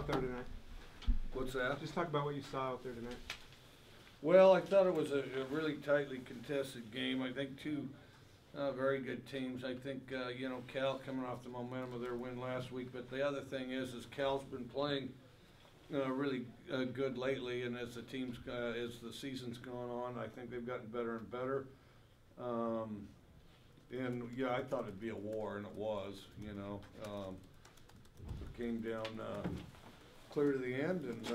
out there tonight. What's that? Just talk about what you saw out there tonight. Well, I thought it was a really tightly contested game. I think two very good teams. I think, Cal coming off the momentum of their win last week. But the other thing is Cal's been playing really good lately. And as as the season's gone on, I think they've gotten better and better. And, yeah, I thought it'd be a war, and it was, it came down clear to the end, and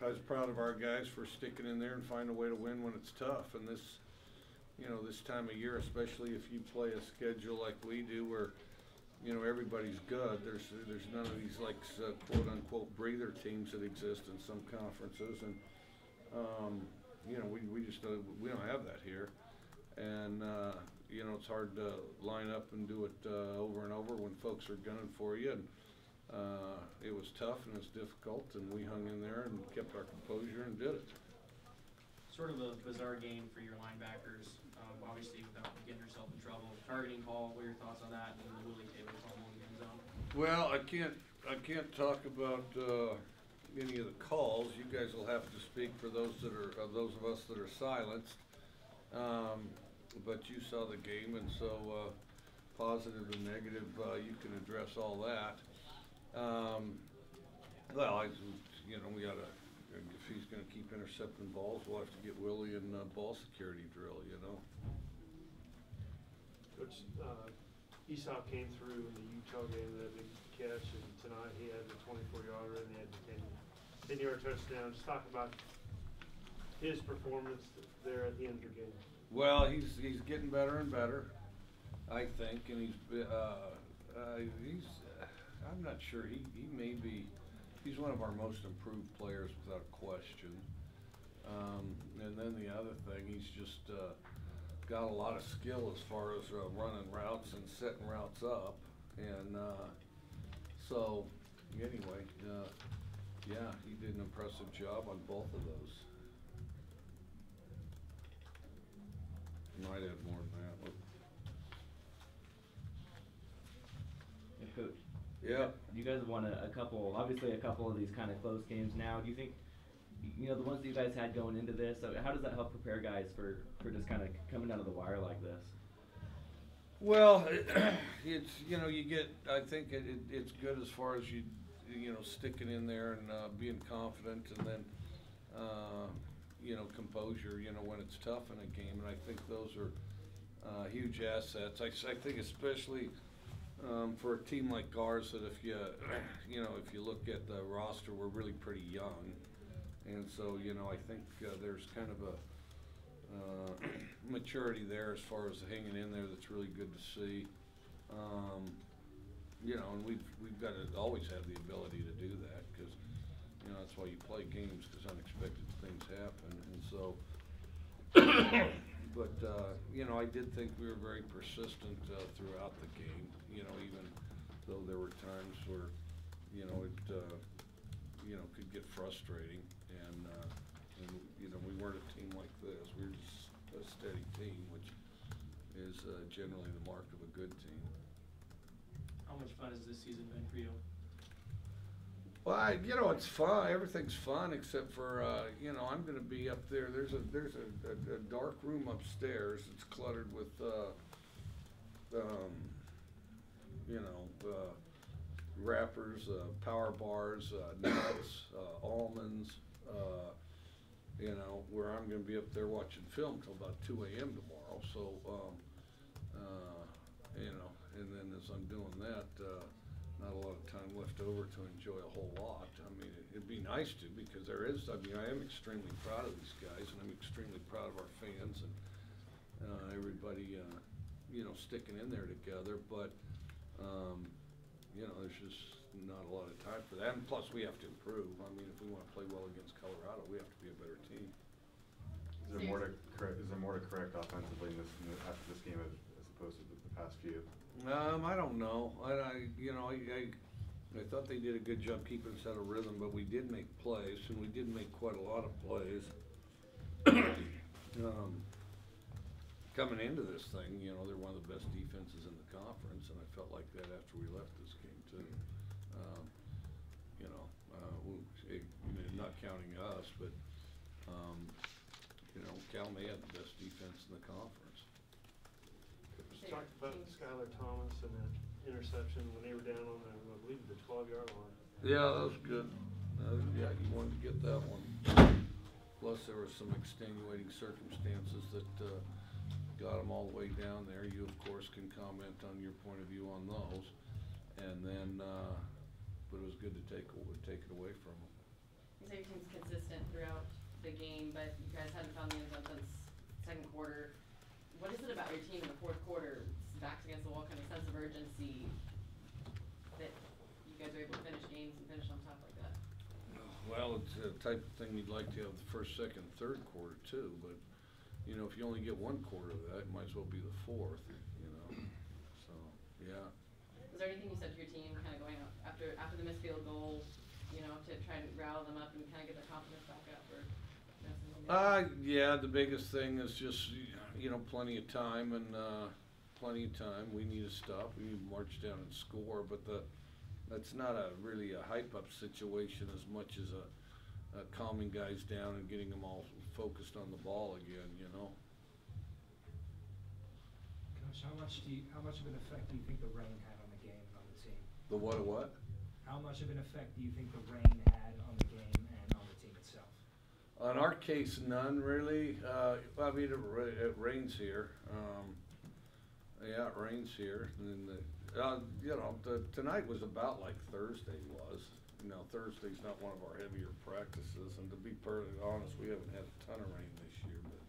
I was proud of our guys for sticking in there and finding a way to win when it's tough. And this time of year, especially if you play a schedule like we do, where everybody's good. There's none of these quote unquote breather teams that exist in some conferences, and we just we don't have that here, and it's hard to line up and do it over and over when folks are gunning for you. And it was tough and it was difficult, and we hung in there and kept our composure and did it. Sort of a bizarre game for your linebackers, obviously without getting yourself in trouble. Targeting call, what are your thoughts on that? And the Willie Taylor call in the end zone. Well, I can't talk about any of the calls. You guys will have to speak for those of us that are silenced. But you saw the game, and so positive and negative, you can address all that. Well, we gotta, if he's gonna keep intercepting balls, we'll have to get Willie in ball security drill, Coach, Esau came through in the Utah game, that big catch, and tonight he had the 24-yarder and he had the 10-yard touchdown. Just talk about his performance there at the end of the game. Well, he's getting better and better, I think, and he's I'm not sure, he may be, he's one of our most improved players without question. And then the other thing, he's just got a lot of skill as far as running routes and setting routes up, and so anyway, yeah, he did an impressive job on both of those. Might add more than that. Yeah, Coach. Yeah. You guys have won a couple of these kind of close games now. Do you think, the ones that you guys had going into this, so how does that help prepare guys for just kind of coming down to the wire like this? Well, it's, you get, I think it's good as far as you sticking in there and being confident, and then, composure, when it's tough in a game, and I think those are huge assets. I think especially for a team like ours, that if you look at the roster, we're really pretty young, and so I think there's kind of a maturity there as far as hanging in there that's really good to see. And we've got to always have the ability to do that, because that's why you play games, because unexpected things happen, and so. But I did think we were very persistent throughout the game. Even though there were times where it could get frustrating, and we weren't a team like this. We were just a steady team, which is generally the mark of a good team. How much fun has this season been for you? Well, it's fun. Everything's fun except for I'm going to be up there. There's a dark room upstairs. It's cluttered with wrappers, power bars, nuts, almonds. Where I'm going to be up there watching film till about 2 a.m. tomorrow. So, and then as I'm doing that, not a lot of time left over to enjoy a whole lot. I mean, it'd be nice to, because I am extremely proud of these guys, and I'm extremely proud of our fans and everybody, sticking in there together. But, there's just not a lot of time for that. And plus, we have to improve. I mean, if we want to play well against Colorado, we have to be a better team. Is there more to correct offensively after this game as opposed to the past few? I don't know. I thought they did a good job keeping us out of rhythm, but we did make plays, and we did make quite a lot of plays. Coming into this thing, they're one of the best defenses in the conference, and I felt like that after we left this game too. counting us, but, you know, Cal may have the best defense in the conference. Just talked about Skylar Thomas and that interception when they were down on the, I believe, the 12-yard line. Yeah, that was good. Yeah, you wanted to get that one. Plus, there were some extenuating circumstances that got them all the way down there. You, of course, can comment on your point of view on those. And then, but it was good to take it away from them. You say your team's consistent throughout the game, but you guys haven't found the end zone since second quarter. What is it about your team in the fourth quarter, backs against the wall, kind of sense of urgency, that you guys are able to finish games and finish on top like that? Well, it's the type of thing you'd like to have the first, second, third quarter too, but, you know, if you only get one quarter of that, it might as well be the fourth, you know, so, yeah. Was there anything you said to your team kind of going out after the missed field goal, you know, to try and rally them up and kind of get their confidence back up, or, you know, something like that? Yeah, the biggest thing is just, you know, plenty of time and, plenty of time. We need to stop, we need to march down and score, but that's not really a hype-up situation as much as a calming guys down and getting them all focused on the ball again, you know. Coach, how much of an effect do you think the rain had on the game and on the team? The what? How much of an effect do you think the rain had on the game and on the team itself? In our case, none really. I mean, it rains here. Yeah, it rains here. And you know, tonight was about like Thursday was. You know, Thursday's not one of our heavier practices, and to be perfectly honest, we haven't had a ton of rain this year, but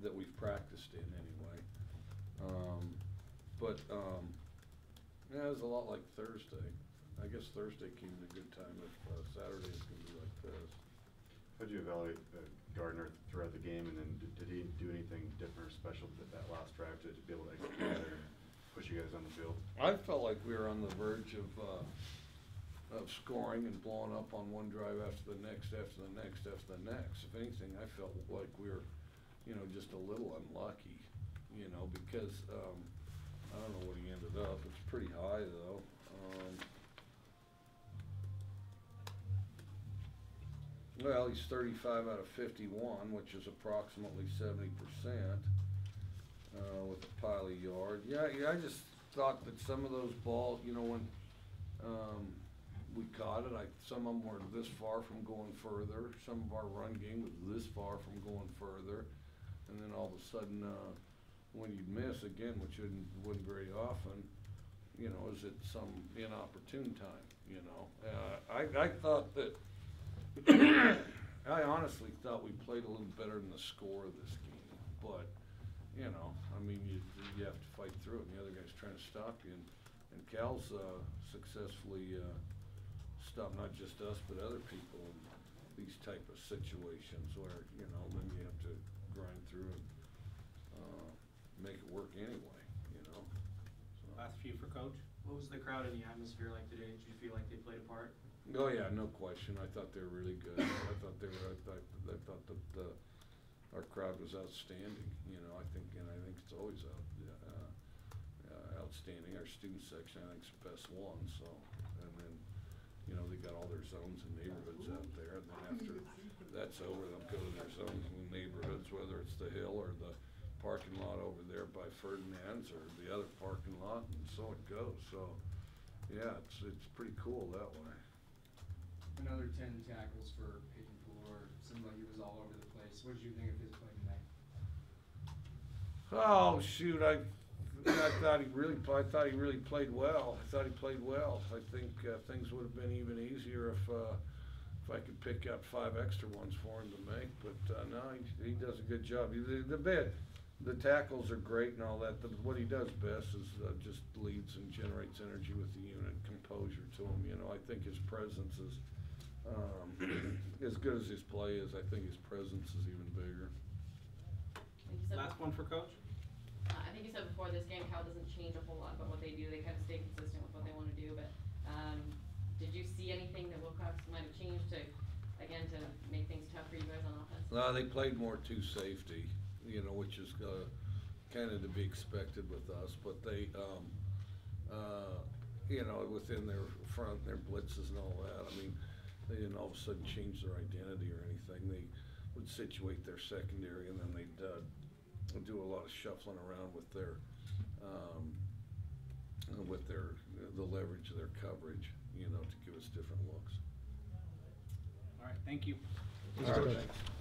that we've practiced in anyway. Yeah, it was a lot like Thursday. I guess Thursday came at a good time if Saturday is going to be like this. How'd you evaluate Gardner throughout the game, and then did he do anything different or special that last drive to be able to execute better and push you guys on the field? I felt like we were on the verge of scoring and blowing up on one drive after the next, after the next, after the next. If anything, I felt like we were, you know, just a little unlucky, you know, because I don't know what he ended up. It's pretty high though. Well, he's 35 out of 51, which is approximately 70%, with a pile of yard. Yeah, I just thought that some of those balls, you know, when we caught it, some of them were this far from going further. Some of our run game was this far from going further. And then all of a sudden, when you'd miss again, which wouldn't very often, you know, is it some inopportune time, you know? I thought that, I honestly thought we played a little better than the score of this game, but, you know, I mean, you have to fight through it, and the other guy's trying to stop you, and Cal's successfully stopped not just us, but other people in these type of situations where, you know, then you have to grind through and make it work anyway, you know? So. Last few for Coach. What was the crowd and the atmosphere like today? Did you feel like they played a part? Oh yeah, no question. I thought they were really good. I thought that our crowd was outstanding. You know, I think it's always outstanding. Our student section, I think, is the best one. So, and then, you know, they got all their zones and neighborhoods out there. And then after that's over, they'll go to their zones and neighborhoods, whether it's the hill or the parking lot over there by Ferdinand's or the other parking lot, and so it goes. So, yeah, it's pretty cool that way. Another 10 tackles for Hickenpool. Seemed like he was all over the place. What did you think of his play tonight? Oh shoot! I thought he really played well. I thought he played well. I think things would have been even easier if I could pick out 5 extra ones for him to make. But no, he does a good job. The tackles are great and all that. What he does best is just leads and generates energy with the unit, composure to him. You know, I think his presence is as good as his play is. I think his presence is even bigger. Last one for Coach. I think you said before this game, Cal doesn't change a whole lot about what they do. They kind of stay consistent with what they want to do. But did you see anything that Wilcox might have changed to make things tough for you guys on offense? They played more 2 safety, you know, which is kind of to be expected with us. But they, you know, within their front, their blitzes and all that. I mean, they didn't all of a sudden change their identity or anything. They would situate their secondary, and then they'd do a lot of shuffling around with their the leverage of their coverage, you know, to give us different looks. All right, thank you. All right, thanks.